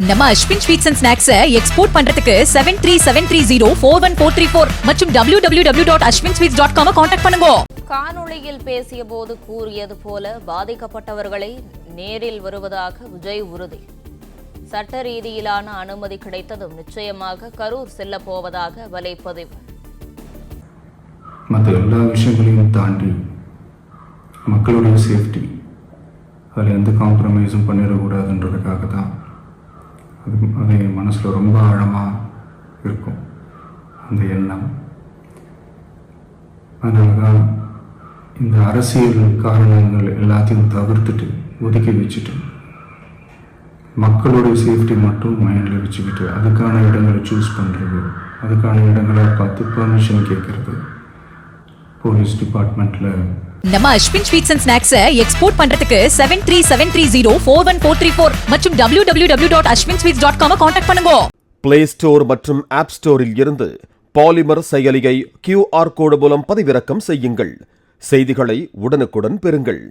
நம்ம Ashwin sweets and snacks export பண்றதுக்கு 7373041434 மற்றும் www.ashwinsweets.com கான்டாக்ட் பண்ணுங்க. காணொளியில் பேசிய போது கூறியது போல பாதிக்கப்பட்டவர்களை நேரில் வருவதாக விஜய் உறுதி. சட்ட ரீதியிலான அனுமதி கிடைத்ததும் நிச்சயமாக கரூர் செல்ல போவதாக வலைப்பதிவு. மற்ற எல்லா விஷயங்களையும் தாண்டி மக்களுடைய சேஃப்டி அதில் எந்த காம்ப்ரமைஸும் பண்ணிடக்கூடாதுன்றதுக்காக தான் அது என் மனசில் ரொம்ப ஆழமாக இருக்கும் அந்த எண்ணம். அதனால தான் இந்த அரசியல் காரணங்கள் எல்லாத்தையும் தவிர்த்துட்டு ஒதுக்கி வச்சுட்டு மக்களுடைய சேஃப்டி மட்டும் மைண்டில் வச்சுக்கிட்டு அதுக்கான இடங்களை சூஸ் பண்ணுறது, அதுக்கான இடங்களை பார்த்து பெர்மிஷன் கேட்கறது போலீஸ் டிபார்ட்மெண்ட்டில். நம்ம Ashwin sweets and snacks export பண்றதுக்கு 7373041434 மற்றும் www.ashwinsweets.com கான்டாக்ட் பண்ணுங்க. பிளே ஸ்டோர் மற்றும் ஆப் ஸ்டோரில் இருந்து பாலிமர் செயலியை QR கோடு மூலம் பதிவிறக்கம் செய்யுங்கள். செய்திகளை உடனுக்குடன் பெறுங்கள்.